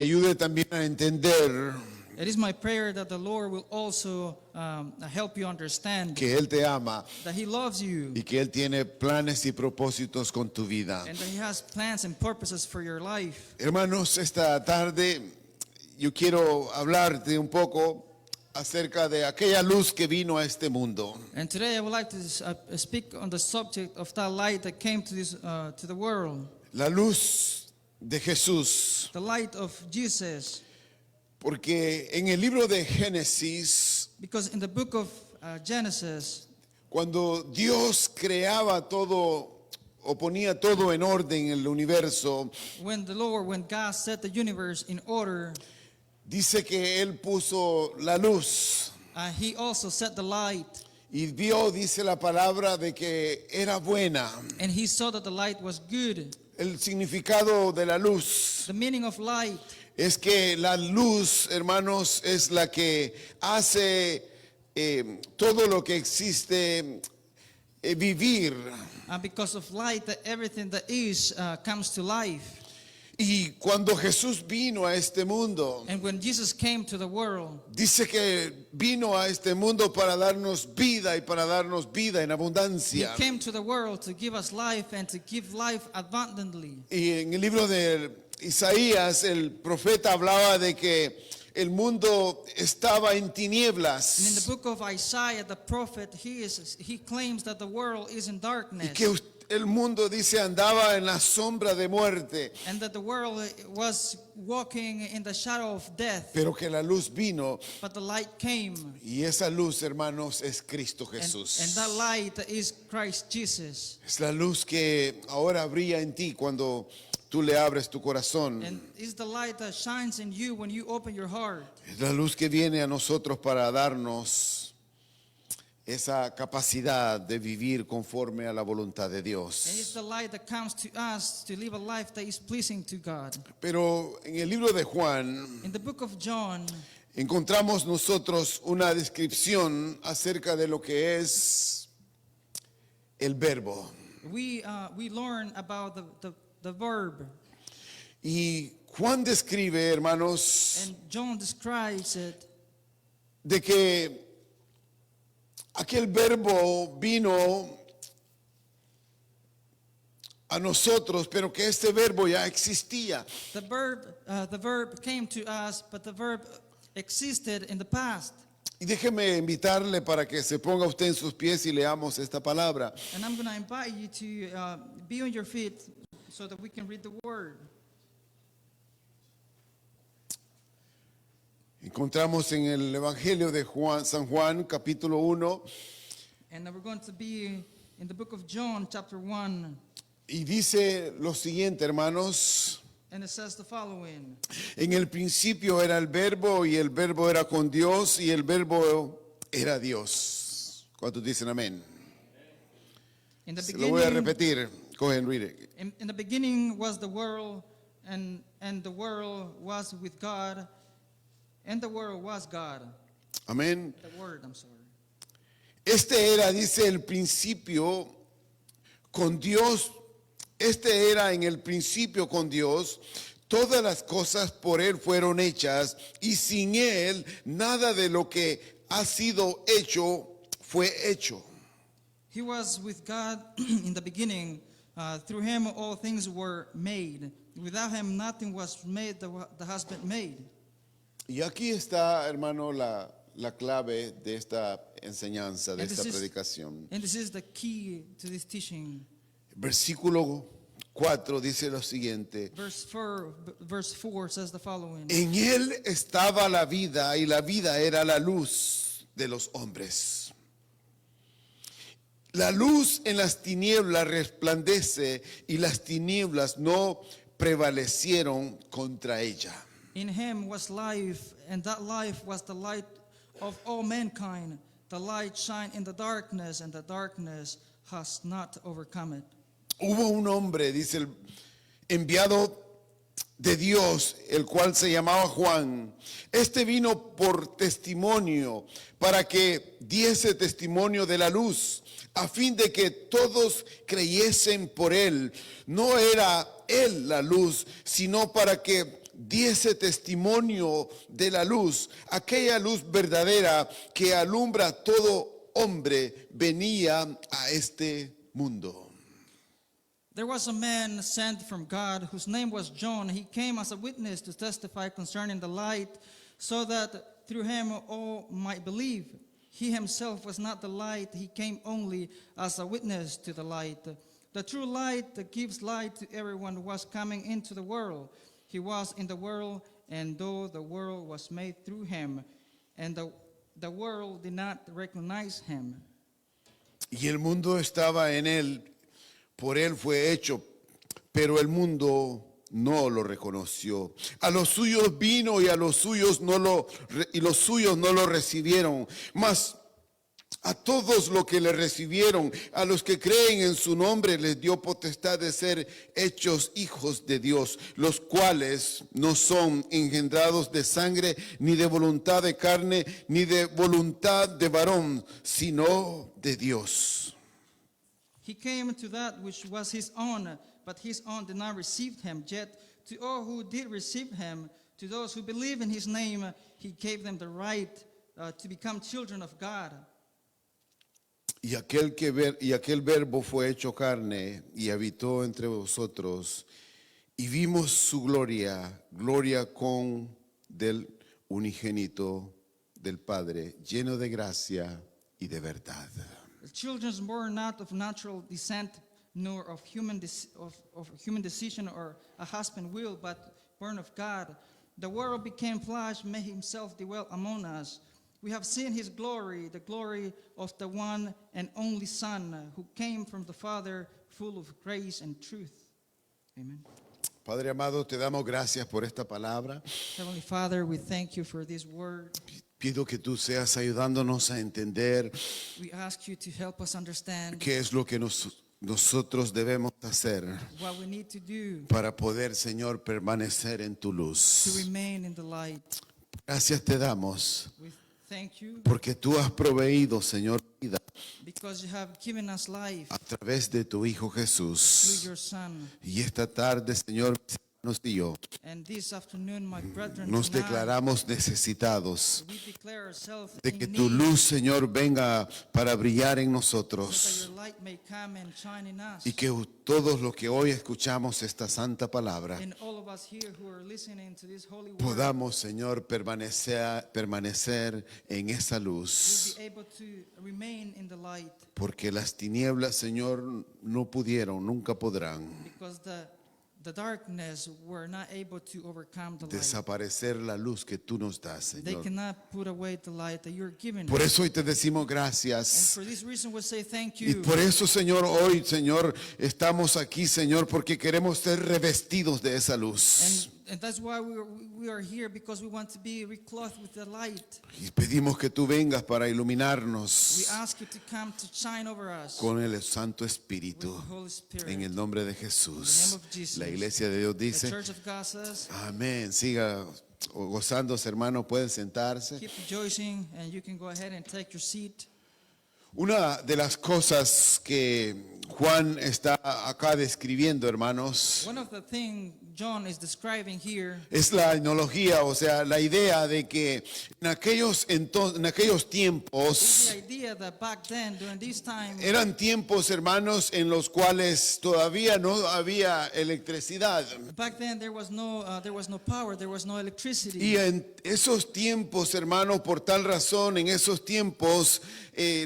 ayude también a entender It is my prayer that the Lord will also help you understand que Él te ama that He loves you y que Él tiene planes y propósitos con tu vida. and that He has plans and purposes for your life. Hermanos, esta tarde yo quiero hablarte un poco acerca de aquella luz que vino a este mundo. And today I would like to speak on the subject of that light that came to to the world, La luz de Jesús. the light of Jesus. Porque en el libro de Génesis, Because in the book of Genesis, cuando Dios creaba todo o ponía todo en orden en el universo, when God set the universe in order, dice que Él puso la luz He also set the light, y vio, dice la palabra, de que era buena. and He saw that the light was good. El significado de la luz The meaning of light es que la luz, hermanos, es la que hace todo lo que existe vivir. Because of light, that everything that is comes to life. Y cuando Jesús vino a este mundo, And when Jesus came to the world, dice que vino a este mundo para darnos vida y para darnos vida en He abundancia. came to the world to give us life and to give life abundantly. Y en el libro de Isaías, el profeta hablaba de que el mundo estaba en And in the tinieblas book of Isaiah, the prophet, he claims that the world is in y darkness, que el mundo, dice, andaba en la sombra de muerte, and that the world was walking in the shadow of death. pero que la luz vino But the light came, y esa luz, hermanos, es Cristo and Jesús. that light is Christ Jesus. Es la luz que ahora brilla en ti cuando tú le abres tu corazón. And it's the light that shines in you when you open your heart. Es la luz que viene a nosotros para darnos esa capacidad de vivir conforme a la voluntad de And it's Dios. the light that comes to us to live a life that is pleasing to God. Pero en el libro de Juan In the book of John, encontramos nosotros una descripción acerca de lo que es el verbo. we learn about the verb. Y Juan describe, hermanos, And John describes it de que aquel verbo vino a nosotros, pero que este verbo ya existía. the verb came to us, but the verb existed in the past. Y déjeme invitarle para que se ponga usted en sus pies y leamos esta palabra. And I'm going to invite you to be on your feet so that we can read the word. Encontramos en el Evangelio de San Juan, capítulo 1, And we're going to be in the book of John, chapter 1. y dice lo siguiente, hermanos. And it says the following. En el principio era el verbo y el verbo era con Dios y el verbo era Dios. ¿Cuántos dicen amén? In the Se lo voy a beginning, repetir. Go ahead and read it. in the beginning was the world, and the world was with God, and the world was God. Amén. The word, I'm sorry. Este era, dice, el principio con Dios. Este era en el principio con Dios. Todas las cosas por Él fueron hechas y sin Él nada de lo que ha sido hecho fue hecho. He was with God in the beginning. Through Him all things were made. Without Him nothing was made that has been made. Y aquí está, hermano, la clave de esta enseñanza, de And esta this is- predicación. And this is the key to this teaching. Versículo 4 dice lo siguiente. Verse 4 says the following. En Él estaba la vida y la vida era la luz de los hombres. La luz en las tinieblas resplandece y las tinieblas no prevalecieron contra ella. In Him was life, and that life was the light of all mankind. The light shined in the darkness, and the darkness has not overcome it. Hubo un hombre, dice el enviado de Dios, el cual se llamaba Juan. Este vino por testimonio, para que diese testimonio de la luz, a fin de que todos creyesen por él. No era él la luz, sino para que diese testimonio de la luz, aquella luz verdadera que alumbra a todo hombre, venía a este mundo. There was a man sent from God whose name was John. He came as a witness to testify concerning the light, so that through him all might believe. He himself was not the light, he came only as a witness to the light. The true light that gives light to everyone was coming into the world. He was in the world, and though the world was made through him, and the world did not recognize him. Y el mundo estaba en él, por él fue hecho, pero el mundo no lo reconoció. A los suyos vino y a los suyos los suyos no lo recibieron. Mas a todos los que le recibieron, a los que creen en su nombre, les dio potestad de ser hechos hijos de Dios, los cuales no son engendrados de sangre, ni de voluntad de carne, ni de voluntad de varón, sino de Dios. He came to that which was his own, but his own did not receive him. Yet to all who did receive him, to those who believe in his name, he gave them the right to become children of God. Y aquel verbo fue hecho carne y habitó entre vosotros, y vimos su gloria, gloria con del unigénito del Padre, lleno de gracia y de verdad. The children were not of natural descent, nor of human decision or a husband will, but born of God. The Word became flesh, made himself dwell among us. We have seen his glory, the glory of the one and only Son, who came from the Father, full of grace and truth. Amen. Padre amado, te damos gracias por esta palabra. Heavenly Father, we thank you for this word. Pido que tú seas ayudándonos a entender We ask you to help us understand qué es lo que nosotros debemos hacer what we need to do para poder, Señor, permanecer en tu to luz. remain in the light. Gracias te damos We thank you porque tú has proveído, Señor, vida because you have given us life a través de tu Hijo through Jesús. your Son. Y esta tarde, Señor, mis hermanos y yo And this afternoon, my brethren, nos tonight, declaramos necesitados we declare ourselves de in que tu need luz, Señor, venga para brillar en so that nosotros. your light may come and shine in us. Y que todos los que hoy escuchamos esta santa palabra And all of us here who are listening to this holy word podamos, Señor, permanecer en esa will luz. be able to remain in the light Porque las tinieblas, Señor, no pudieron, nunca podrán because the darkness were not able to overcome the light. desaparecer la luz que tú nos das, They Señor. cannot put away the light that you're giving Por us. eso hoy te decimos And gracias. for this reason, we say thank Y you. por eso, Señor, hoy, Señor, estamos aquí, Señor, porque queremos ser revestidos de esa luz. And that's why we are here, because we want to be reclothed with the light. Y pedimos que tú vengas para We iluminarnos ask you to come to shine over us con el Santo with Espíritu. the Holy Spirit. En el nombre de In the Jesús. name of Jesus. La iglesia de Dios The dice, Church of God says, amén. Siga gozándose, hermano, pueden sentarse. keep rejoicing, and you can go ahead and take your seat. Una de las cosas que Juan está acá describiendo, hermanos, One of the things John is describing here es la etnología, o sea, la idea de que en aquellos is tiempos the idea that back then, during this time, eran tiempos, hermanos, en los cuales todavía no había electricidad. back then there was no power, there was no electricity. Y en esos tiempos, hermanos, por tal razón, en esos tiempos,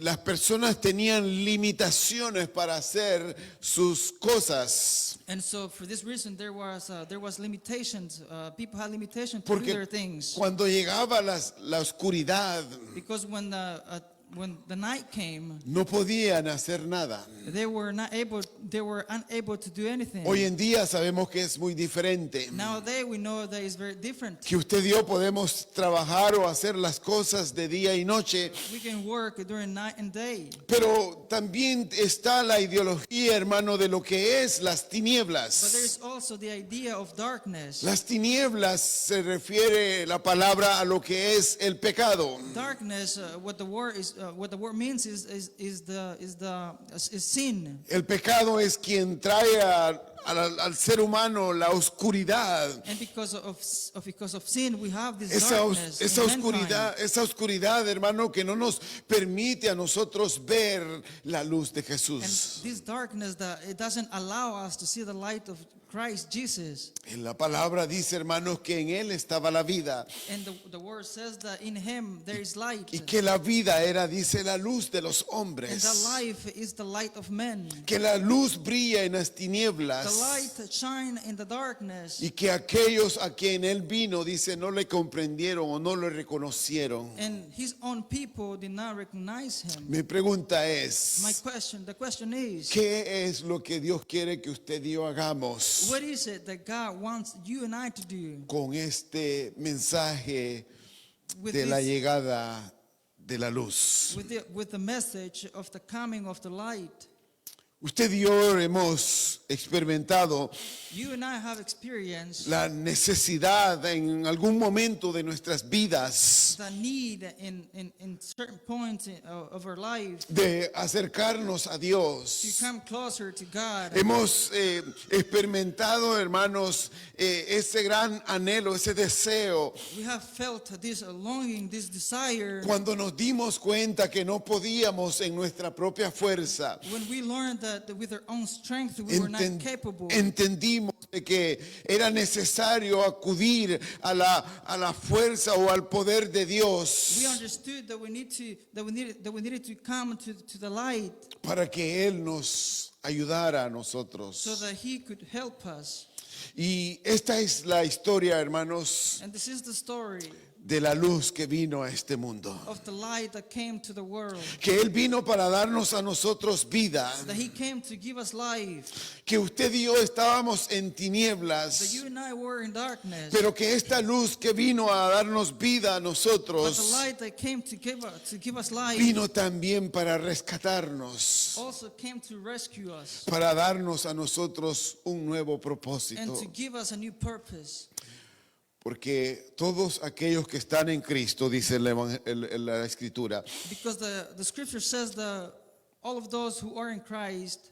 las personas tenían limitaciones para hacer sus cosas. And so, for this reason, there was limitations. People had limitations to do Porque their things. cuando llegaba la oscuridad, Because when the night came, no podían hacer nada. they were unable to do anything. Hoy en día sabemos que es muy diferente. Nowadays, we know that it's very different. Que usted y yo podemos trabajar o hacer las cosas de día y noche, We can work during night and day. pero también está la ideología, hermano, de lo que es las But tinieblas. there's also the idea of darkness. Las tinieblas se refiere la palabra a lo que es el pecado. Darkness, what the word is what the word means is sin. El pecado es quien trae al ser humano la oscuridad. And because of sin, we have this Esa darkness in mankind. oscuridad, hermano, que no nos permite a nosotros ver la luz de And Jesús. this darkness that it doesn't allow us to see the light of Christ Jesus. En la palabra dice, hermanos, que en él estaba la vida And the word says that in him there is light. y que la vida era, dice, la luz de los And the hombres. life is the light of men. Que la luz brilla en las The tinieblas light shine in the darkness. y que aquellos a quien él vino, dice, no le comprendieron o no le reconocieron. And his own people did not recognize him. Mi pregunta es, The question is, ¿qué es lo que Dios quiere que usted y yo hagamos what is it that God wants you and I to do con este mensaje with de la this, llegada de la luz? with the message of the coming of the light? Usted y yo hemos experimentado You and I have experienced la necesidad en algún momento de nuestras vidas the need in certain points of our life de acercarnos a to Dios. come closer to God. Hemos experimentado, hermanos, ese gran anhelo, ese deseo, We have felt this longing, this desire cuando nos dimos cuenta que no podíamos en nuestra propia fuerza. when we learned that with our own strength we were not capable. Entendimos de que era necesario acudir a la fuerza o al poder de We Dios understood that we needed to come to the light para que Él nos ayudara a so nosotros. that He could help us. Y esta es la historia, hermanos, And this is the story de la luz que vino a este mundo. of the light that came to the world. Que Él vino para darnos a nosotros vida. That He came to give us life. Que usted y yo estábamos en That tinieblas. you and I were in darkness. Pero que esta luz que vino a darnos vida a But the nosotros light that came to give us life vino también para rescatarnos, also came to rescue us para darnos a nosotros un nuevo and propósito. to give us a new purpose. Porque todos aquellos que están en Cristo, dice la Escritura, Because the scripture says that all of those who are in Christ,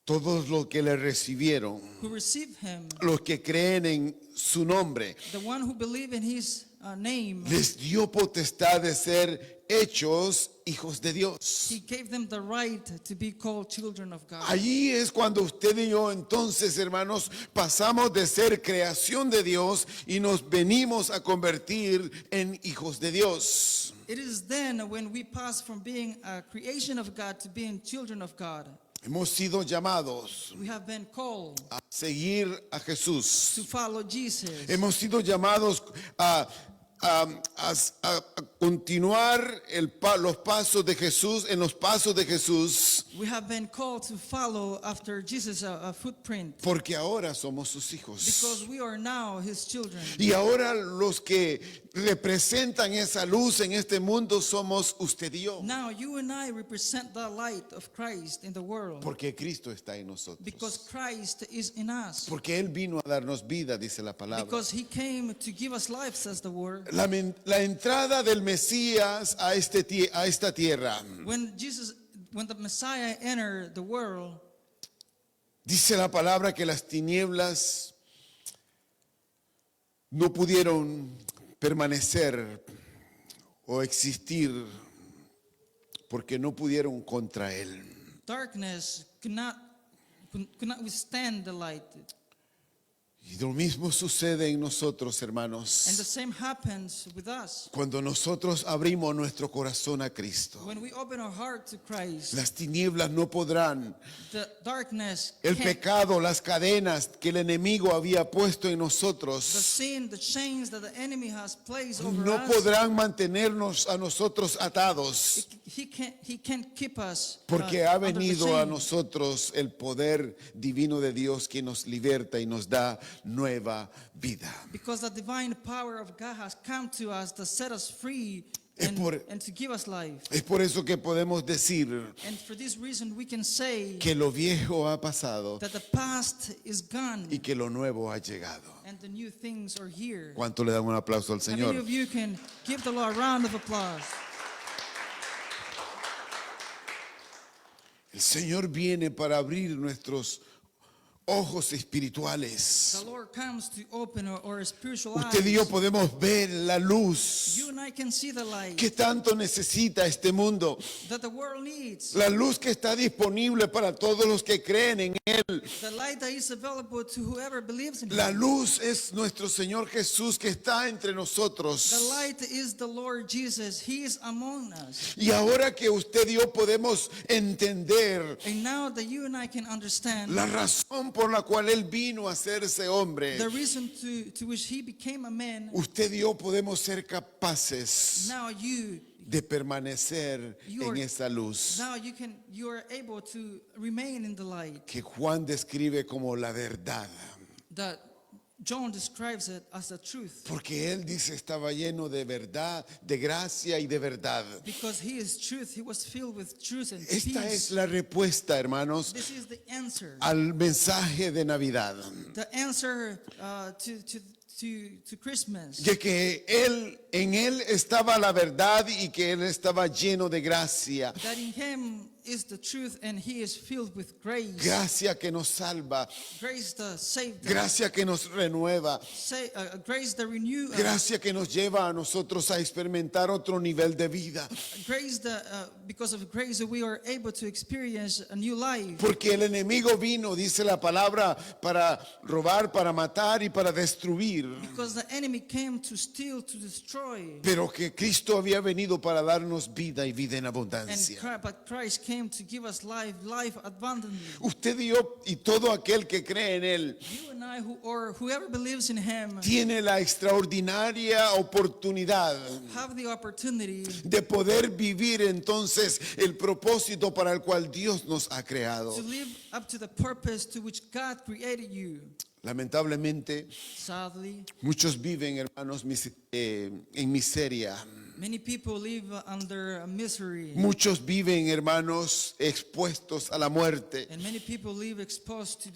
todos los que le recibieron, who receive Him, los que creen en su nombre, the one who believe in His name, les dio potestad de ser hechos hijos de Dios. He gave them the right to be called children of God. Allí es cuando usted y yo entonces, hermanos, pasamos de ser creación de Dios y nos venimos a convertir en hijos de Dios. It is then when we pass from being a creation of God to being children of God. Hemos sido llamados We have been called a seguir a Jesús. to follow Jesus. Hemos sido llamados a continuar los pasos de Jesús, en los pasos de Jesús, We have been called to follow after Jesus' footprint porque ahora somos sus hijos. because we are now His children. Y ahora los que representan esa luz en este mundo somos usted y yo, Now you and I represent the light of Christ in the world porque Cristo está en nosotros. because Christ is in us. Porque Él vino a darnos vida, dice la palabra. Because He came to give us life, says the word. La entrada del Mesías a esta tierra, When the Messiah entered the world, dice la palabra que las tinieblas no pudieron permanecer o existir porque no pudieron contra Él. darkness could not withstand the light. Y lo mismo sucede en nosotros, And hermanos, the same happens with us. cuando nosotros abrimos nuestro corazón a Cristo. When we open our heart to Christ, Las tinieblas no podrán, the darkness, el can't- pecado, las cadenas que el enemigo había puesto en the nosotros, sin, the chains that the enemy has placed over no us, podrán mantenernos a nosotros atados, he can't keep us porque ha under the venido a chain. nosotros el poder divino de Dios que nos liberta y nos da nueva vida. Because the divine power of God has come to us to set us free Es and, por- and to give us life. Es por eso que podemos decir And for this reason we can say que lo viejo ha pasado that the past is gone y que lo nuevo ha llegado. and the new things are here. ¿Cuánto le dan un aplauso al How many Señor? of you can give the Lord a round of applause? El Señor viene para abrir nuestros ojos espirituales. The Lord comes to open our spiritual Usted y yo eyes. podemos ver la luz You and I can see the light que tanto necesita este mundo. that the world needs. La luz que está disponible para todos los que creen en Él. The light that is available to whoever believes in La Him. luz es nuestro Señor Jesús que está entre The nosotros. light is the Lord Jesus. He is among us. Y ahora que usted y yo podemos entender And now that you and I can understand la razón por la cual Él vino a hacerse hombre, the reason to which He became a man, usted y yo podemos ser capaces now de permanecer en esa luz you are able to remain in the light. que Juan describe como la verdad. That John describes it as the truth. Porque Él dice estaba lleno de verdad, de gracia y de verdad. Because He is truth, He was filled with truth and Esta peace. es la respuesta, hermanos, This is the answer. al mensaje de Navidad. The answer to Christmas. De que en Él estaba la verdad y que Él estaba lleno de gracia. That in Him is the truth and He is filled with grace. Gracia que nos salva, Grace that saved us. gracia que nos renueva, Grace that renew us. gracia que nos lleva a nosotros a experimentar otro nivel de vida. Grace that, because of grace that we are able to experience a new life. Porque el enemigo vino, dice la palabra, para robar, para matar y para destruir. Because the enemy came to steal, to destroy. Pero que Cristo había venido para darnos vida y vida en abundancia. But Christ came to give us life abundantly. Usted y yo y todo aquel que cree en Él You and I, or whoever believes in Him, tiene la extraordinaria oportunidad have the opportunity de poder vivir entonces el propósito para el cual Dios nos ha creado. to live up to the purpose to which God created you. Lamentablemente, Sadly, muchos viven, hermanos, en miseria. many people live under misery. Muchos viven, hermanos, expuestos a la muerte And many people live exposed to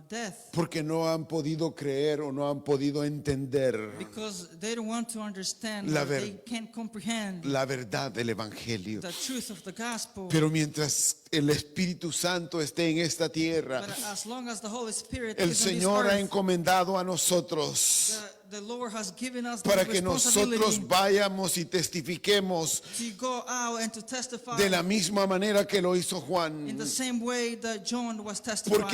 death porque no han podido creer o no han podido entender because they don't want to understand, La or ver- they can't comprehend la verdad del Evangelio. the truth of the gospel. Pero mientras el Espíritu Santo esté en esta tierra, But as long as the Holy Spirit el is on this Señor ha earth, encomendado a nosotros the Lord has given us the para que nosotros responsibility vayamos y testifiquemos to go out and to testify de la misma manera que lo hizo Juan. in the same way that John was Porque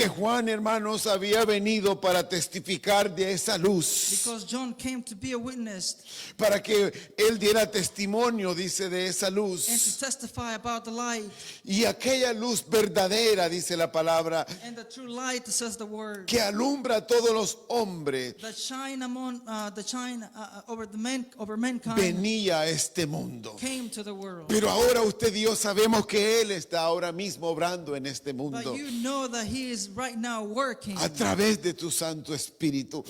testifying. Juan, hermanos, había venido para testificar de esa luz, Because John came to be a witness para que él diera testimonio, dice, de esa and to luz. testify about the light. Y aquella luz verdadera, dice la palabra, And the true light, says the word, que alumbra a todos los hombres, that shine over mankind, venía a este mundo. came to the world. Pero ahora usted y yo sabemos que Él está ahora mismo obrando en este mundo But you know that He is right now working a través de tu Santo Espíritu.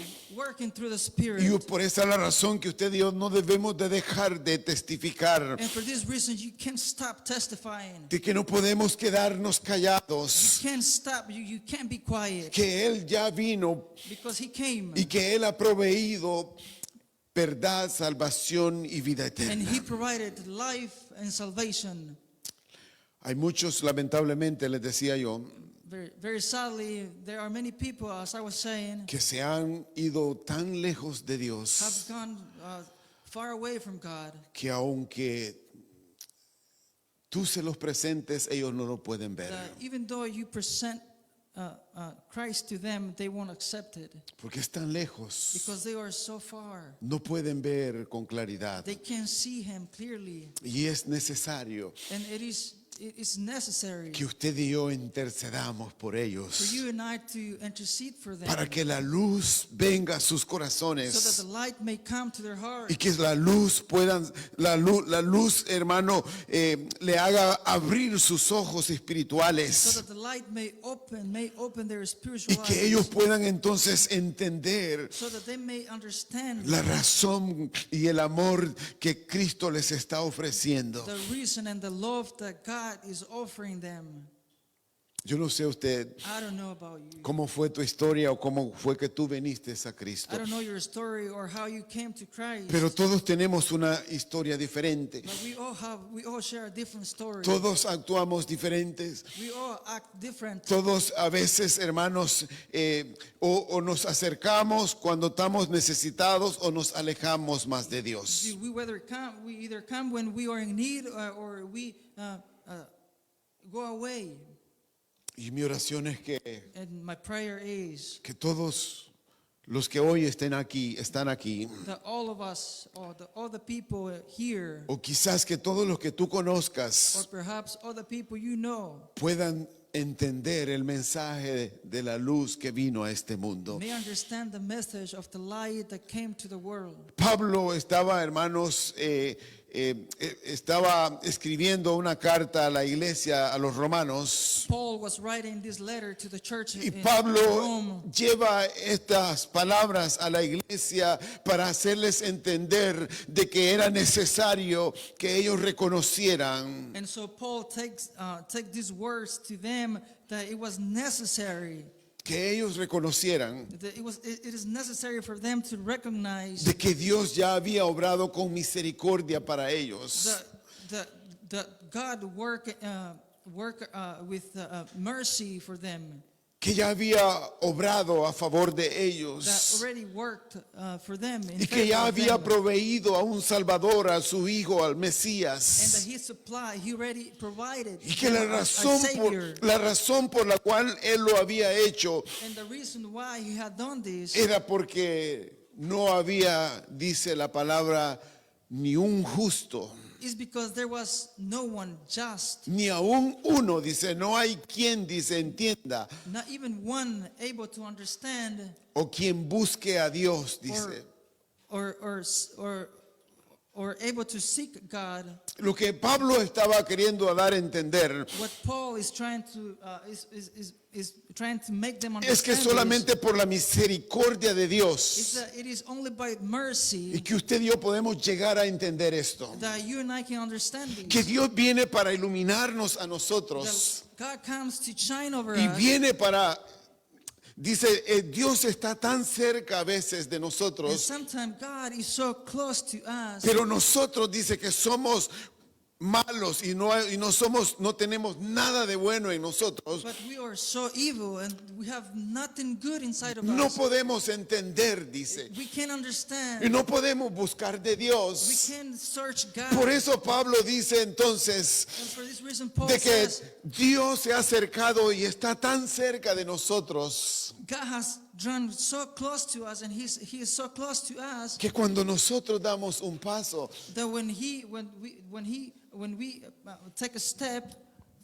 through the Spirit. Y por esa es la razón que usted y yo no debemos de dejar de testificar, And for this reason, you can't stop testifying. de que no podemos quedarnos callados, You can't stop. You can't be quiet. que Él ya vino Because He came. y que Él ha proveído verdad, salvación y vida And eterna. He provided life and salvation. Hay muchos, lamentablemente, les decía yo, Very, very sadly, there are many people, as I was saying, que se han ido tan lejos de have Dios gone far away from God. que aunque tú se los presentes, ellos no lo pueden ver. That even though you present Christ to them, they won't accept it Porque están lejos. because they are so far. No pueden ver con claridad. They can't see Him clearly. Y es necesario And it is necessary que usted y yo intercedamos por for ellos you and I to intercede for them para que la luz venga a sus so that corazones the light may come to their heart. y que la luz hermano, le haga abrir sus ojos So espirituales that the light may open their y spiritual que eyes, ellos puedan entonces entender so that they may understand la razón y el amor que Cristo les está ofreciendo. the reason and the love that God is offering them. Yo no sé usted I don't know about you. cómo fue tu historia o cómo fue que tú viniste a I Cristo. don't know your story or how you came to Christ. Pero todos tenemos una historia diferente. But we all share a different story. Todos actuamos diferentes. We all act different. Todos a veces, hermanos, o nos acercamos cuando estamos necesitados o nos alejamos más de Dios. We either come when we are in need or we go away. Y mi oración es And my prayer is que todos los que hoy están aquí, that all of us, or all the people here, o quizás que todos los que tú or conozcas perhaps all the people you know, puedan entender el mensaje de la luz que vino a este mundo. may understand the message of the light that came to the world. Pablo estaba, hermanos, estaba escribiendo una carta a la iglesia, a los romanos. Paul was writing this letter to the church Y in Pablo Rome. lleva estas palabras a la iglesia para hacerles entender de que era necesario que ellos reconocieran And so Paul takes these words to them that it was necessary, que ellos reconocieran that it is necessary for them to recognize de que Dios ya había obrado con misericordia para ellos. that God work with mercy for them, Que ya había obrado a favor de that ellos. already worked for them, in Y que ya favor of había them, proveído a un Salvador, a su Hijo, al and that Mesías. he already provided Y que la a Savior. razón por la cual Él lo había hecho And the reason why he had done this era porque no había, dice la palabra, ni un justo, is because there was no one just, ni aún uno, dice, no hay quien, dice, entienda, not even one able to understand o quien busque a Dios, dice. or able to seek God. Lo que Pablo estaba queriendo dar a entender What Paul is trying to is trying to make them es que understand solamente por la misericordia de is Dios that it is only by mercy y que usted y yo podemos llegar a entender esto. that you and I can understand this. Que Dios viene para iluminarnos a nosotros That God comes to shine over y us. viene para, dice, Dios está tan cerca a veces de And nosotros, sometimes God is so close to us, pero nosotros dice que somos malos y no tenemos nada de bueno en nosotros. but we are so evil and we have nothing good inside of No us. podemos entender, dice, We can't understand. y no podemos buscar de We Dios. can't search God. Por eso Pablo dice entonces And for this reason, Paul de que says Dios se ha acercado y está tan cerca de nosotros God has drawn so close to us, and He is so close to us que cuando nosotros damos un paso that when we take a step,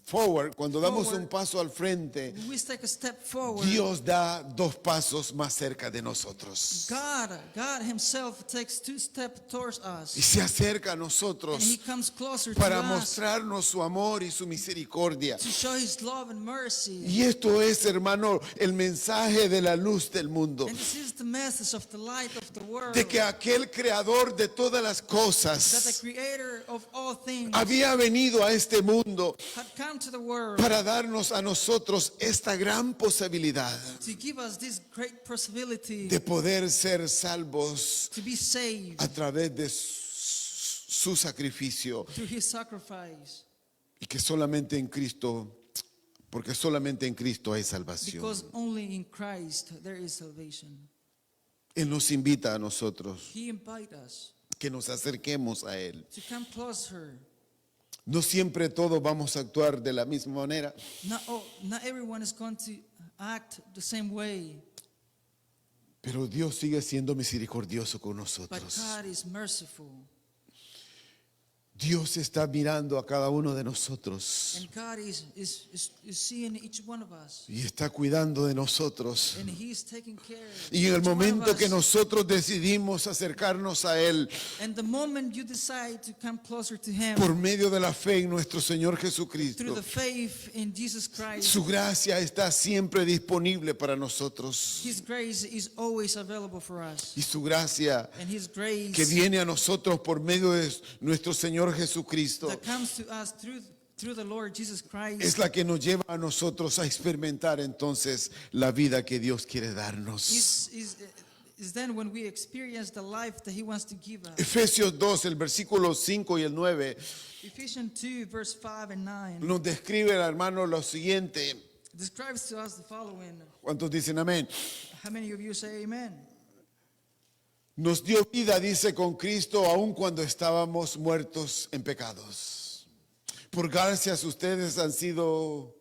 forward, cuando damos Forward. un paso al frente, when we take a step forward, Dios da dos pasos más cerca de nosotros God Himself takes 2 steps towards y us, se acerca a and He nosotros comes closer para to us mostrarnos su amor y su misericordia. to show His love and mercy. Y esto es, hermano, el mensaje de la luz del mundo, And this is the message of the light of the world, de que aquel creador de todas las that the cosas Creator of all things había venido a este mundo had come to the world para darnos a nosotros esta gran posibilidad to give us this great possibility de poder ser salvos to be saved a través de su sacrificio, through His sacrifice, y que solamente en Cristo, porque solamente en Cristo hay salvación. because only in Christ there is salvation. Él nos invita a nosotros He invites us que nos acerquemos a Él. to come closer. No siempre todos vamos a actuar de la misma manera, Not everyone is going to act the same way, pero Dios sigue siendo misericordioso con but nosotros. God is merciful, Dios está mirando a cada uno de nosotros and God is seeing each one of us, y está cuidando de nosotros. and He is taking care of Y en el each one of momento us. que nosotros decidimos acercarnos a Él And the moment you decide to come closer to Him por medio de la fe en nuestro Señor through Jesucristo, the faith in Jesus Christ, su gracia está siempre disponible para nosotros. His grace is always available for us. Y su gracia And His grace que viene a nosotros por medio de nuestro Señor Jesucristo that comes to us through the Lord Jesus Christ es la que nos lleva a nosotros a experimentar entonces la vida que Dios quiere darnos. is then when we experience the life that He wants to give us. Efesios 2, el versículo 5 y el 9, Ephesians 2, verse 5 and 9 nos describe el hermano lo siguiente. describes to us the following. ¿Cuántos dicen amén? How many of you say amen? Nos dio vida, dice, con Cristo, aun cuando estábamos muertos en pecados. Por gracias ustedes han sido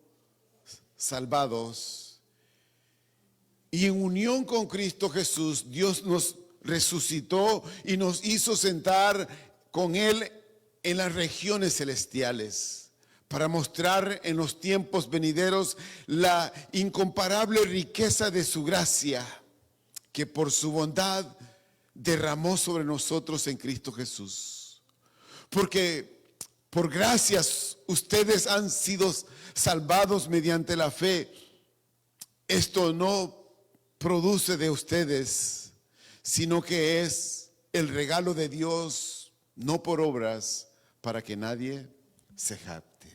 salvados. Y en unión con Cristo Jesús, Dios nos resucitó y nos hizo sentar con Él en las regiones celestiales, para mostrar en los tiempos venideros la incomparable riqueza de su gracia, que por su bondad derramó sobre nosotros en Cristo Jesús. Porque por gracias ustedes han sido salvados mediante la fe. Esto no produce de ustedes, sino que es el regalo de Dios, no por obras, para que nadie se jacte.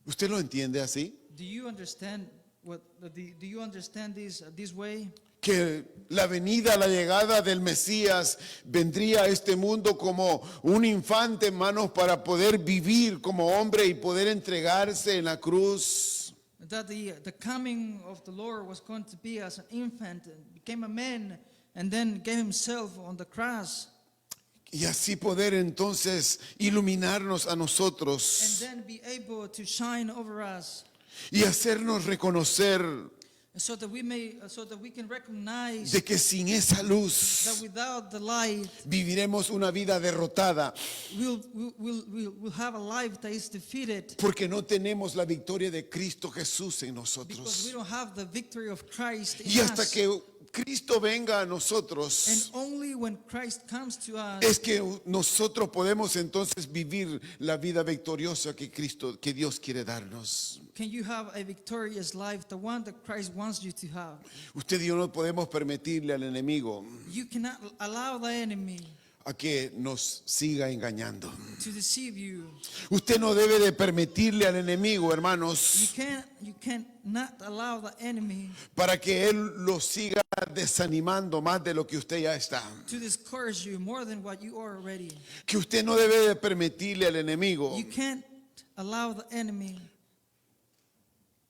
¿Usted lo entiende así? Do you understand do you understand this way? Que la venida, la llegada del Mesías vendría a este mundo como un infante, hermanos, para poder vivir como hombre y poder entregarse en la cruz. That the coming of the Lord was going to be as an infant, and became a man, and then gave himself on the cross. Y así poder entonces iluminarnos a And nosotros then be able to shine over us, y hacernos reconocer so that we can recognize de que sin esa that luz without the light, viviremos una vida derrotada, we'll have a life that is defeated, porque no tenemos la victoria de Cristo Jesús en because we nosotros. don't have the victory of Christ in Y hasta us. que Cristo venga a And nosotros, only when Christ comes to us es que nosotros podemos entonces vivir la vida victoriosa que Dios quiere darnos. can you have a victorious life, the one that Christ wants you to have. Usted y yo no podemos permitirle al enemigo You cannot allow the enemy a que nos siga engañando. to deceive you. Usted no debe de permitirle al enemigo, hermanos, You can't not allow the enemy para que él lo siga desanimando más de lo que usted ya está. to discourage you more than what you are already. Que usted no debe de permitirle al enemigo You can't allow the enemy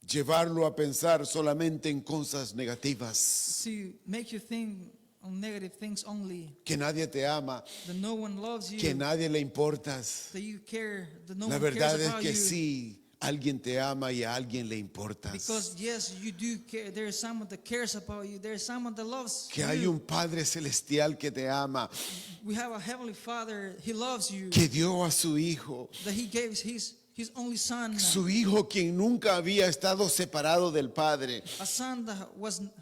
llevarlo a pensar solamente en cosas negativas, to make you think on negative things only, que nadie te ama, that no one loves you, que nadie le importas. that you care, that no La one verdad cares es about que you. sí, alguien te ama y a alguien le importas. Because yes, you do care. There is someone that cares about you. There is someone that loves Que hay you. un Padre celestial que te ama, We have a heavenly Father. He loves you. que dio a su Hijo. That He gave His only Son, Su Hijo, quien nunca había estado separado del Padre, a Son that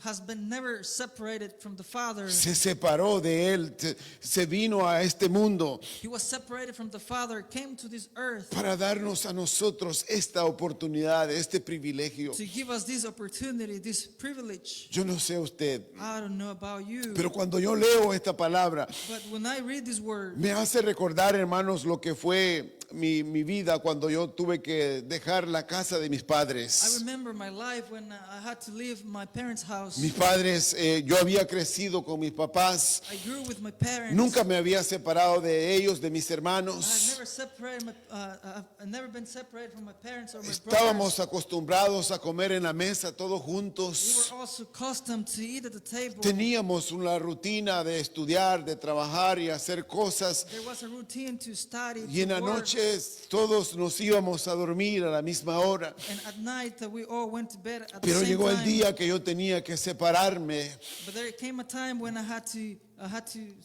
has been never separated from the Father. se separó de él, se vino a este mundo He was separated from the Father, came to this earth para darnos a nosotros esta oportunidad, este privilegio. to give us this opportunity, this privilege. Yo no sé usted, I don't know about you, pero cuando yo leo esta palabra, but when I read this word, me hace recordar, hermanos, lo que fue mi vida cuando yo tuve que dejar la casa de mis I padres. remember my life when I had to leave my parents' house. Mis padres, yo había crecido con mis papás, I grew with my parents. nunca me había separado de ellos, de mis I had hermanos. never separated I've never been separated from my parents or my Estábamos brothers. acostumbrados a comer en la mesa todos We juntos. were also accustomed to eat at the table. Teníamos una rutina de estudiar, de trabajar y hacer cosas. There was a routine to study, Y en to la work. noche todos nos íbamos a dormir a la misma hora. And at night we all went to bed at the Pero same llegó el time. día que yo tenía que separarme But there came a time when I had to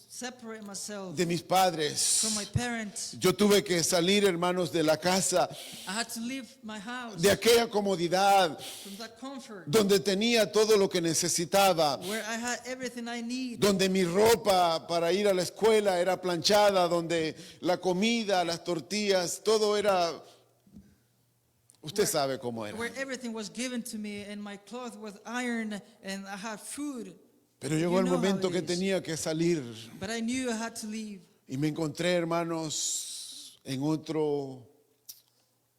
separate myself de mis padres. from my parents. Yo tuve que salir, hermanos, de la casa, I had to leave my house, de aquella comodidad from that comfort, donde tenía todo lo que necesitaba, where I had everything I need, donde mi ropa para ir a la escuela era planchada, donde la comida, las tortillas, todo era, usted sabe cómo era. where everything was given to me, and my clothes was ironed, and I had food. Pero llegó You el know how momento it que is. tenía que salir. But I knew I had to leave. Y me encontré, hermanos, en otro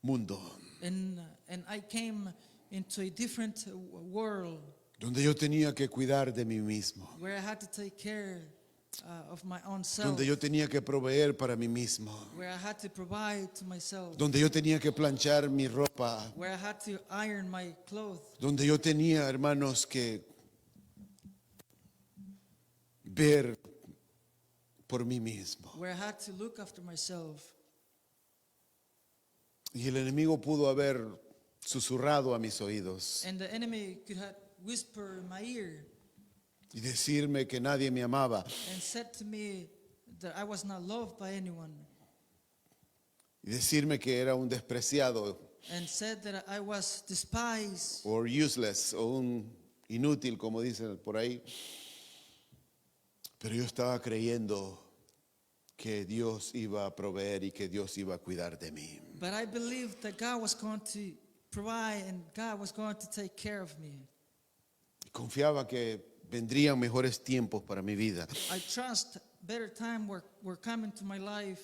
mundo, And I came into a different world donde yo tenía que cuidar de mí mismo, where I had to take care of my own self, donde yo tenía que proveer para mí mismo, where I had to provide to myself, donde yo tenía que planchar mi ropa, where I had to iron my clothes, donde yo tenía, hermanos, que ver por mí mismo. where I had to look after myself. Y el enemigo pudo haber susurrado a mis oídos And the enemy could have whispered in my ear y decirme que nadie me amaba and said to me that I was not loved by anyone, y decirme que era un despreciado and said that I was despised o useless o un inútil, como dicen por ahí. Pero yo estaba creyendo que Dios iba a proveer y que Dios iba a cuidar de mí. But I believed that God was going to provide and God was going to take care of me. Confiaba que vendrían mejores tiempos para mi vida. I trust better time were coming to my life.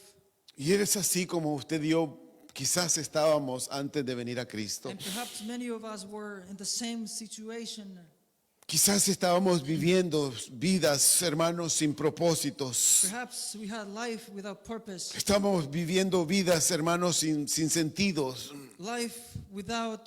Y eres así como usted y yo quizás estábamos antes de venir a Cristo. And perhaps many of us were in the same situation. Quizás estábamos viviendo vidas, hermanos, sin propósitos. Perhaps we had life without purpose, Estamos viviendo vidas, hermanos, sin sentidos. life without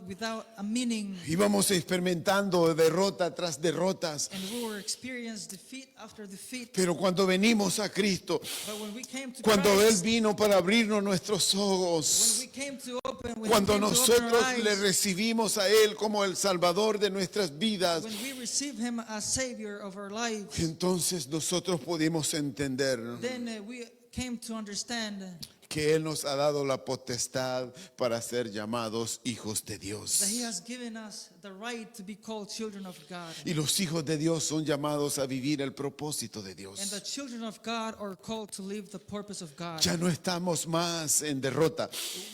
a meaning, Íbamos experimentando derrota tras derrotas. and we were experiencing defeat after defeat. Pero cuando venimos a Cristo, But when we came to cuando Él Christ, vino para abrirnos nuestros when ojos, we came to open, when cuando we came to open our nosotros le eyes, recibimos a Él como el Salvador de nuestras vidas, when we receive Him as Savior of our lives, entonces nosotros pudimos entender then we came to understand que Él nos ha dado la potestad para ser llamados hijos de that He Dios. has given us the right to be called children of God. Y los hijos de Dios son llamados a vivir el propósito de And Dios. the children of God are called to live the purpose of God. Ya no estamos más en derrota,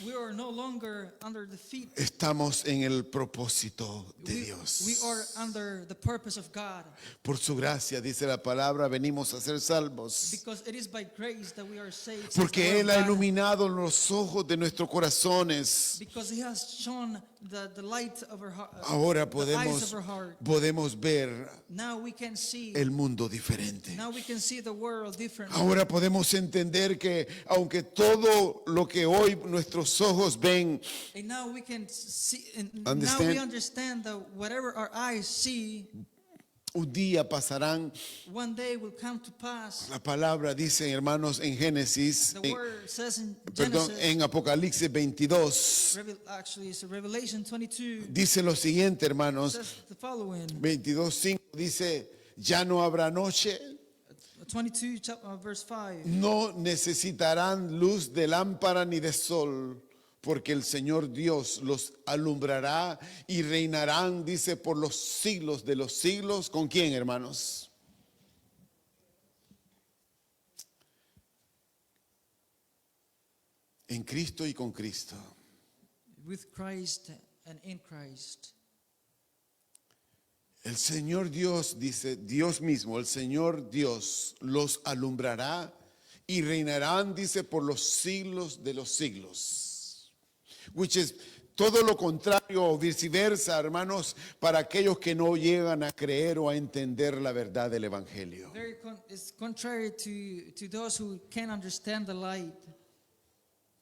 We are no longer under defeat. estamos en el propósito de We Dios. are under the purpose of God. Por su gracia, dice la palabra, venimos a ser salvos. Because it is by grace that we are saved. says the Porque word Él of ha God. iluminado los ojos de nuestros corazones. Because He has shown the light of our heart, Ahora the eyes of our heart. podemos ver Now we can see. el mundo diferente. Now we can see the world differently. Ahora podemos entender que aunque todo lo que hoy nuestros ojos ven And now we can see. And now Understand? we understand that whatever our eyes see, un día pasarán. one day will come to pass. La palabra dice, hermanos, en Génesis, The word says in perdón, Genesis, en Apocalipsis 22, actually it's Revelation 22, dice lo siguiente, hermanos. says the following. 22:5 dice, ya no habrá noche, 22 verse 5. no necesitarán luz de lámpara ni de sol, porque el Señor Dios los alumbrará y reinarán, dice, por los siglos de los siglos. ¿Con quién, hermanos? En Cristo y con Cristo. With Christ and in Christ. El Señor Dios, dice Dios mismo, el Señor Dios los alumbrará y reinarán, dice, por los siglos de los siglos. Which is todo lo contrario o viceversa, hermanos, para aquellos que no llegan a creer o a entender la verdad del Evangelio. It's contrary to those who can't understand the light.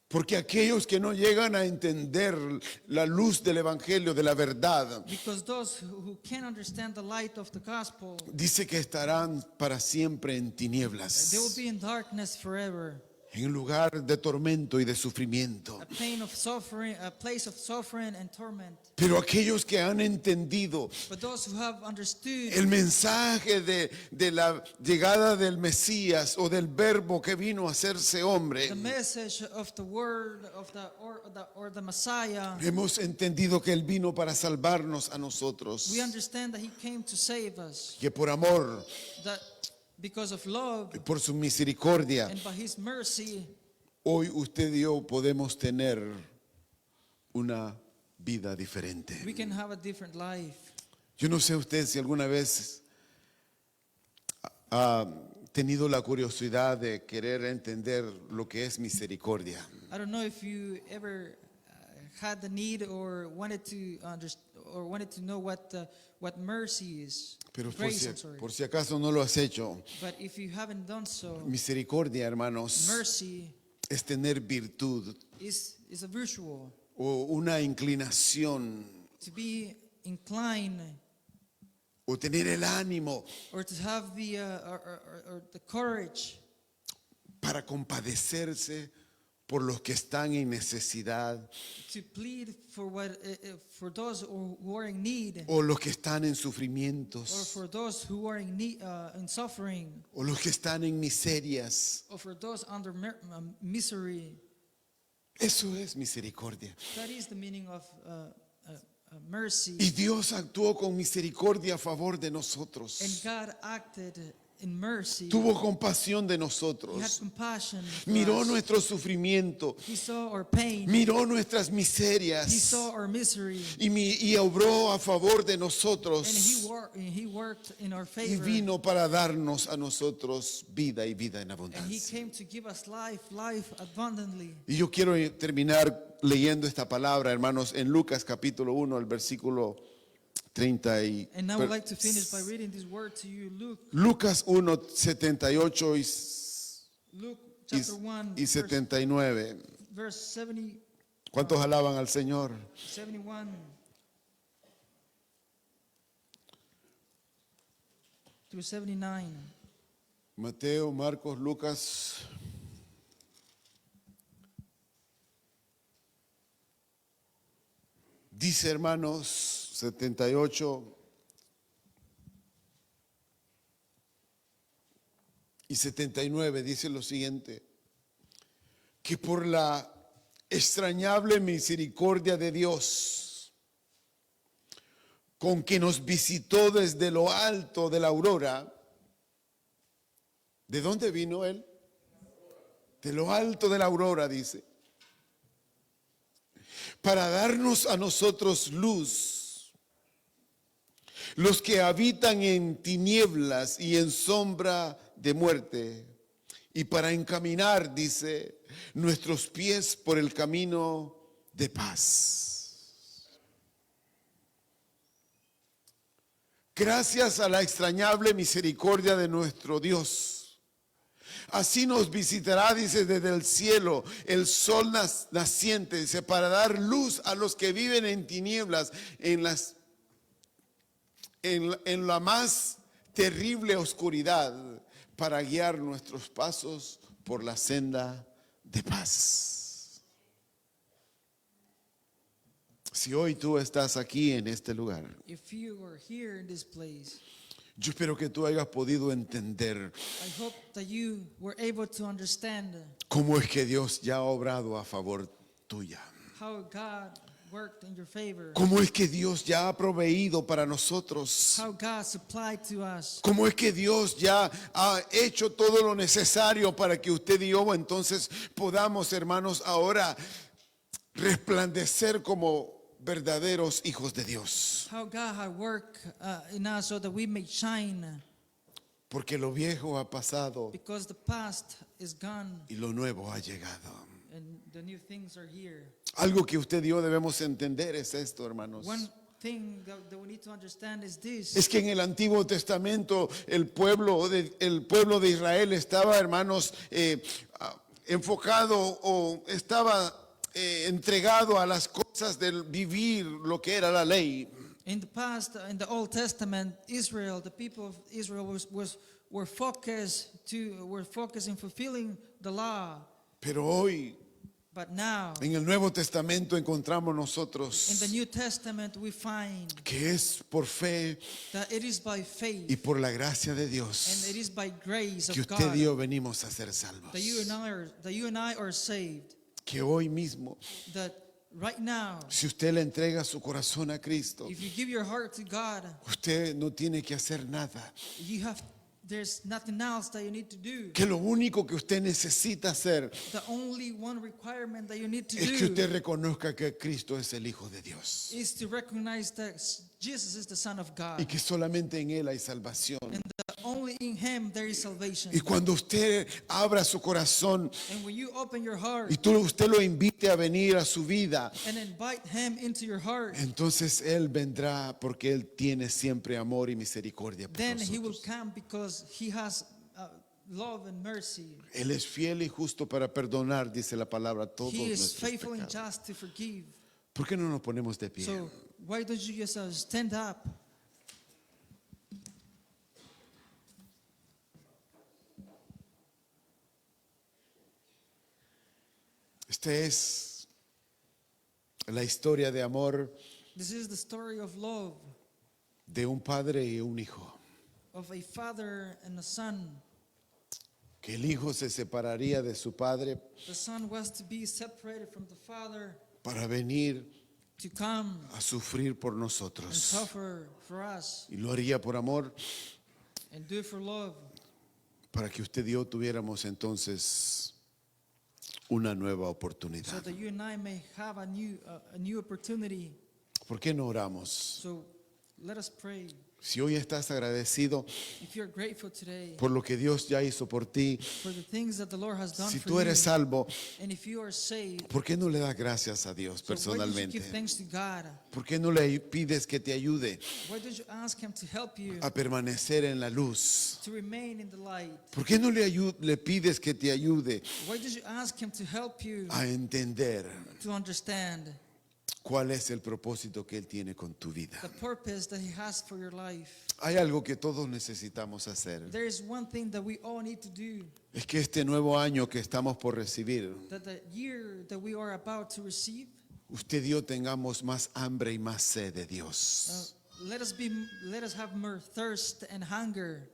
Porque aquellos que no llegan a entender la luz del Evangelio, de la verdad, Because those who can't understand the light of the gospel, dice que estarán para siempre en they will tinieblas, be in darkness forever. en un lugar de tormento y de sufrimiento. A pain of suffering, a place of suffering and torment. Pero aquellos que han entendido But those who have understood el mensaje de la llegada del Mesías o del verbo que vino a hacerse hombre, the message of the word of the Messiah, hemos entendido que Él vino para salvarnos a nosotros, we understand that He came to save us. que por amor, That because of love por su misericordia, and by His mercy, hoy usted y yo podemos tener una vida diferente. we can have a different life. Yo no sé usted si alguna vez ha tenido la curiosidad de querer entender lo que es misericordia. I don't know if you ever had the need or wanted to know what mercy is. Pero Grace, I'm sorry. por si acaso no lo has hecho, But if you haven't done so, misericordia, hermanos, mercy es tener virtud is a virtual, o una inclinación to be inclined o tener el ánimo or to have the or the courage para compadecerse por los que están en necesidad to plead for those who are in need, o los que están en or sufrimientos for those who are in need, in suffering, o los que están en miserias. or for those under misery. Eso es misericordia. That is the meaning of mercy. Y Dios actuó con misericordia a favor de And nosotros. God acted in mercy. Tuvo compasión de He had nosotros. compassion for Miró us. nuestro sufrimiento. He saw our pain. Miró nuestras He miserias. saw our misery. Y obró a favor de And nosotros. he worked in our Y favor. vino para darnos a nosotros vida y vida en And he abundancia. came to give us life abundantly. Y yo quiero terminar leyendo esta palabra, hermanos, en Lucas capítulo 1, el versículo 30 y And I would like to finish by reading this word to you. Lucas 1, 78 Luke chapter 1, y 79. verse 70, ¿Cuántos alaban al Señor? 71 through 79. Mateo, Marcos, Lucas. Dice, hermanos, 78 y 79, dice lo siguiente: que por la extrañable misericordia de Dios, con que nos visitó desde lo alto de la aurora. ¿De dónde vino Él? De lo alto de la aurora, dice. Para darnos a nosotros luz, los que habitan en tinieblas y en sombra de muerte, y para encaminar, dice, nuestros pies por el camino de paz. Gracias a la extrañable misericordia de nuestro Dios, así nos visitará, dice, desde el cielo el sol naciente, dice, para dar luz a los que viven en tinieblas, en la más terrible oscuridad, para guiar nuestros pasos por la senda de paz. Si hoy tú estás aquí en este lugar, If you are here in this place, yo espero que tú hayas podido entender I hope that you were able to understand cómo es que Dios ya ha obrado a favor tuya. how God worked in your favor, Cómo es que Dios ya ha proveído para nosotros. how God supplied to us, Cómo es que Dios ya ha hecho todo lo necesario para que usted y yo entonces podamos, hermanos, ahora resplandecer como verdaderos hijos de Dios. how God had worked in us so that we may shine, Porque lo viejo ha pasado because the past is gone y lo nuevo ha llegado. and the new things are here. Algo que usted y yo debemos entender es esto, hermanos. One thing that we need to understand is this. Es que en el Antiguo Testamento el pueblo de Israel estaba, hermanos, enfocado o estaba entregado a las cosas del vivir lo que era la ley. In the past, in the Old Testament, Israel, the people of Israel were focused in fulfilling the law. Pero hoy But now, en el Nuevo Testamento encontramos in nosotros the New Testament, we find que es por fe that it is by y faith por la gracia de and Dios it is by grace que of usted y God yo venimos a ser salvos. that you and I are saved. Que hoy mismo, That right now, si usted le entrega su corazón a Cristo, if you give your heart to God, usted no tiene que hacer nada. there's nothing else that you need to do. Que lo único que usted necesita hacer The only one requirement that you need to es que do usted reconozca que Cristo es el Hijo de Dios is to recognize that Jesus is the Son of God. y que solamente en Él hay salvación. And only in Him there is salvation. Y cuando usted abra su corazón And when you open your heart y usted lo invite a venir a su vida, and invite Him into your heart, entonces Él vendrá porque Él tiene siempre amor y misericordia por then He will nosotros. come because He has love and mercy. Él es fiel y justo para perdonar, dice la palabra, todos He is nuestros faithful and pecados. just to forgive. ¿Por qué no nos ponemos de pie? So why don't you just stand up? Esta es la historia de amor This is the story of love de un padre y un hijo. of a father and a son. Que el hijo se separaría de su padre The son was to be separated from the father para venir to come a sufrir por and nosotros. suffer for us Y lo haría por amor and do it for love, para que usted y yo tuviéramos entonces una nueva so oportunidad. that you and I may have a new opportunity. ¿Por qué no oramos? So let us pray. Si hoy estás agradecido If you're grateful today por lo que Dios ya hizo por ti, for the things that the Lord has done si for tú eres you, salvo, and if you are saved, ¿por qué no le das gracias a Dios so why don't you personalmente? give thanks to God? ¿Por qué no le pides que te ayude Why don't you ask Him to help you a permanecer en la luz? to remain in the light? ¿Por qué no le pides que te ayude Why don't you ask Him to help you a entender to understand cuál es el propósito que Él tiene con tu vida? the purpose that He has for your life? Hay algo que todos necesitamos hacer. There is one thing that we all need to do, Es que este nuevo año que estamos por recibir, that the year that we are about to receive, usted y yo tengamos más hambre y más sed de Dios. let us have more thirst and hunger.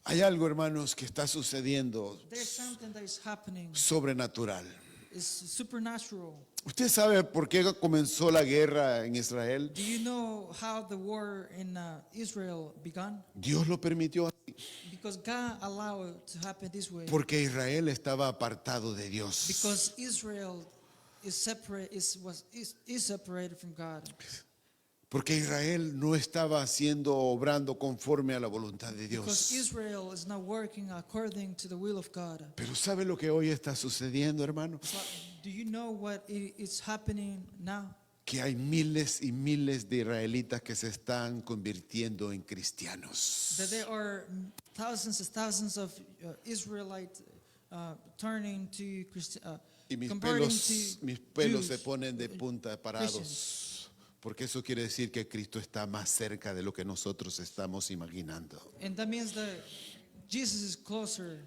Hay algo, hermanos, que está sucediendo There's something that is happening. sobrenatural. It's supernatural. ¿Usted sabe por qué comenzó la guerra en Israel? Do you know how the war in Israel began? Dios lo permitió así, Because God allowed it to happen this way. porque Israel estaba apartado de Dios. Because Israel is separated from God. Porque Israel no estaba obrando conforme a la voluntad de Because Dios. Israel is not working according to the will of God. Pero ¿sabe lo que hoy está sucediendo, hermano? But do you know what is happening now? Que hay miles y miles de israelitas que se están convirtiendo en cristianos. That there are thousands of Israelites turning to Y converting to mis pelos se Jews. ponen de punta parados. Porque eso quiere decir que Cristo está más cerca de lo que nosotros estamos imaginando. And that means that Jesus is closer,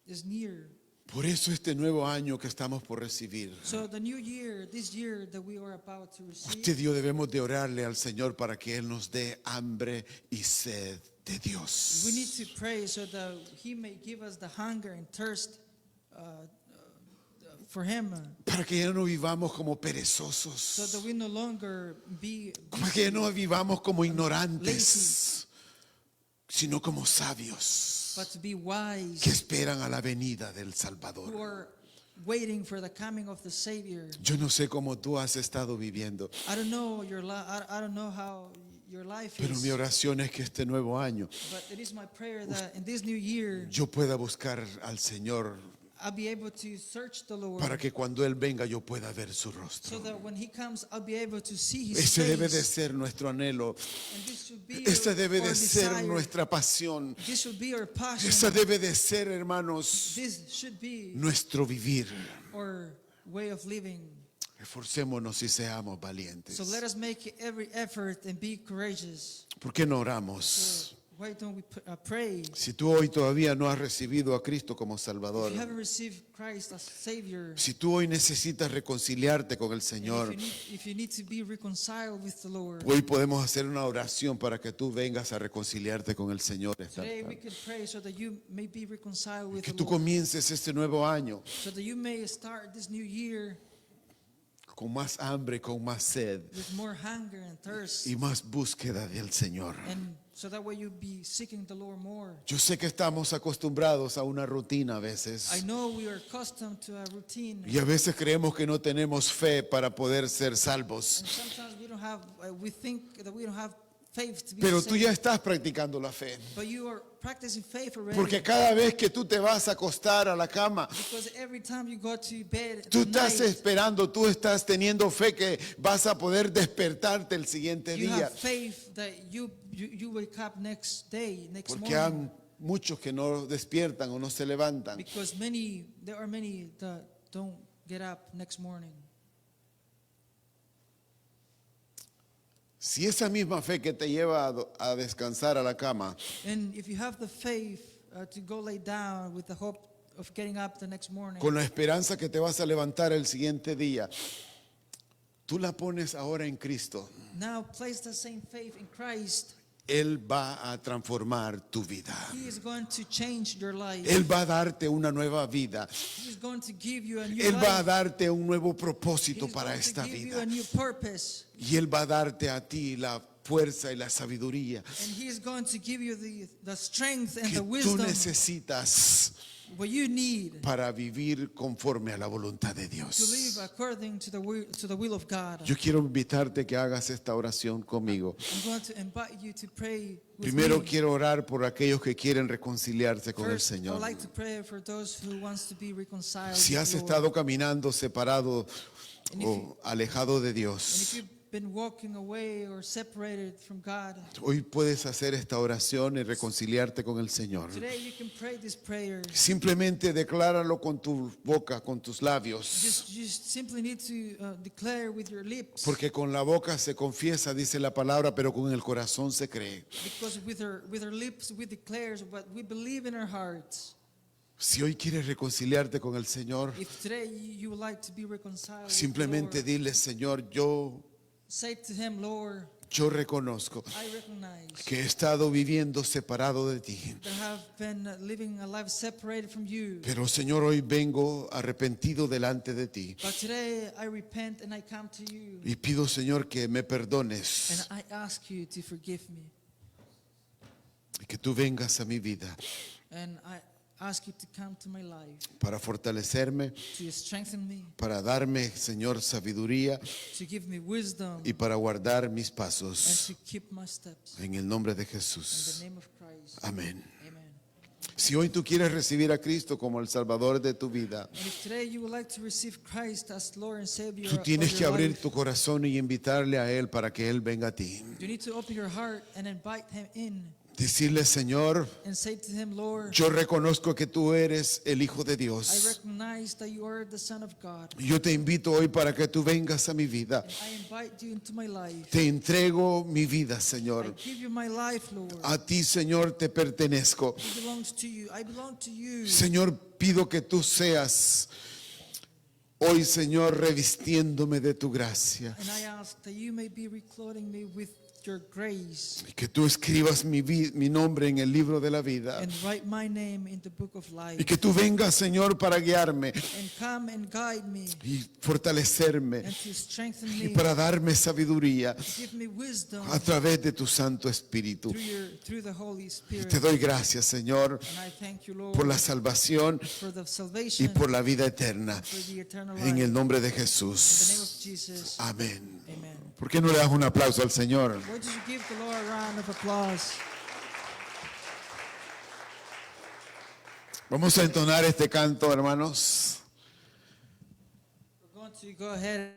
is near. Por eso este nuevo año que estamos por recibir, So the new year, this year that we are about to receive, usted y yo debemos de orarle al Señor para que Él nos dé hambre y sed de Dios. we need to pray so that He may give us the hunger and thirst for Him, Para que ya no vivamos como so perezosos. that we no longer be Para que ya no vivamos como ignorantes, sino como sabios but to be wise, que esperan a la venida del who Salvador. are waiting for the coming of the Savior. Yo no sé cómo tú has estado viviendo, I don't know your I don't know how your life pero mi is, oración es que este nuevo año but it is my prayer that in this new year yo pueda buscar al Señor I'll be able to search the Lord, para que cuando Él venga yo pueda ver su so rostro. that when He comes, I'll be able to see His Ese debe de face. ser nuestro anhelo. And this should be Esa debe our de ser desire. nuestra pasión. This should be our passion. Esa debe de ser, hermanos, This should be nuestro vivir. our way of living. Esforcémonos y seamos valientes. So let us make every effort and be courageous. ¿Por qué no oramos? So why don't we pray? Si tú hoy todavía no has recibido a Cristo como If Salvador, you haven't received Christ as Savior, si tú hoy necesitas reconciliarte con el and Señor, if you need to be reconciled with the Lord, hoy podemos hacer una oración para que tú vengas a reconciliarte con el Señor. today we can pray so that you may be reconciled with Que the tú Lord, comiences este nuevo año so that you may start this new year con más hambre, con más sed with more hunger and thirst, y más búsqueda del Señor. and so that way you'll be seeking the Lord more. Yo sé que estamos acostumbrados a una rutina a veces I know we are accustomed to a routine, y a veces creemos que no tenemos fe para poder ser salvos. and sometimes we don't have. We think that we don't have faith to be Pero tú saved. ya estás practicando la fe. But you are practicing faith already. Porque cada vez que tú te vas a acostar a la cama, Because every time you go to bed tú at estás night, esperando, tú estás teniendo fe que vas a poder despertarte el siguiente you día. have faith that you wake up next day, next Porque morning. hay muchos que no despiertan o no se levantan. Because there are many that don't get up next morning. Si esa misma fe que te lleva a descansar a la cama, And if you have the faith to go lay down with the hope of getting up the next morning, con la esperanza que te vas a levantar el siguiente día, tú la pones ahora en Cristo, now place the same faith in Christ. Él va a transformar tu vida. He is going to change your life. Él va a darte una nueva vida. He is going to give you a new Él va a life. darte un nuevo He propósito is para going esta to give you vida. a new purpose. Y Él va a darte a ti la fuerza y la sabiduría And He is going to give you the strength and que the tú wisdom necesitas what you need para vivir conforme a la voluntad de to live Dios. according to the will of God. Yo quiero invitarte que hagas esta oración conmigo. I'm going to invite you to pray with Primero me. quiero orar por aquellos que quieren reconciliarse con el First, I Señor. would like to pray for those who wants to be reconciled Si with has the Lord. estado caminando separado And if o alejado de And if Dios, you've been walking away or separated from God, hoy puedes hacer esta oración y reconciliarte con el Señor. today you can pray this prayer. Simplemente decláralo con tu boca, con tus labios. You just simply need to declare with your lips. Porque con la boca se confiesa, dice la palabra, pero con el corazón se cree. Because with our lips we declare what we believe in our hearts. Si hoy quieres reconciliarte con el Señor, If today you would like to be reconciled with the simplemente Lord, dile, Señor, yo say to Him, Lord, reconozco I recognize que he estado viviendo separado de ti. that I have been living a life separated from you. Pero Señor, hoy vengo arrepentido delante de ti. But today I repent and I come to you. Y pido, Señor, que me perdones And I ask you to forgive me. y que tú vengas a mi vida And I ask you to come to my life, para fortalecerme, to strengthen me, para darme, Señor, sabiduría to give me wisdom, y para guardar mis and pasos. to keep my steps. En el nombre de In the Jesús. name of Christ. Amén. Amen. Si hoy tú quieres recibir a Cristo como el Salvador de tu vida, And if today you would like to receive Christ as Lord and Savior tú tienes of que your abrir life, tu corazón y invitarle a Él para que Él venga a ti. you need to open your heart and invite Him in Decirle, Señor, and say to Him, Lord, yo reconozco que tú eres el Hijo de I Dios. recognize that you are the Son of God. Yo te invito hoy para que tú vengas a mi vida. And I invite you into my life. Te entrego mi vida, I Señor. give you my life, Lord. A ti, Señor, te pertenezco. It belongs to you. I belong to you. Señor, pido que tú seas hoy, Señor, revistiéndome de tu gracia. And I ask that you may be reclothing me with your grace Y que tú escribas mi nombre en el libro de la vida. and write my name in the book of life. Y que tú vengas, Señor, para guiarme And come and guide me y fortalecerme and to strengthen y me, para darme sabiduría give me wisdom a través de tu Santo Espíritu. through the Holy Y Spirit. te doy gracias, Señor, And I thank you, Lord, por la salvación for the y salvation, por la vida eterna. for the eternal En life. el nombre de In the name Jesús. of Jesus. Amén. Amen. ¿Por qué no le das un aplauso al Señor? Why don't you give the Lord a round of applause? Vamos a entonar este canto, hermanos. We're going to go ahead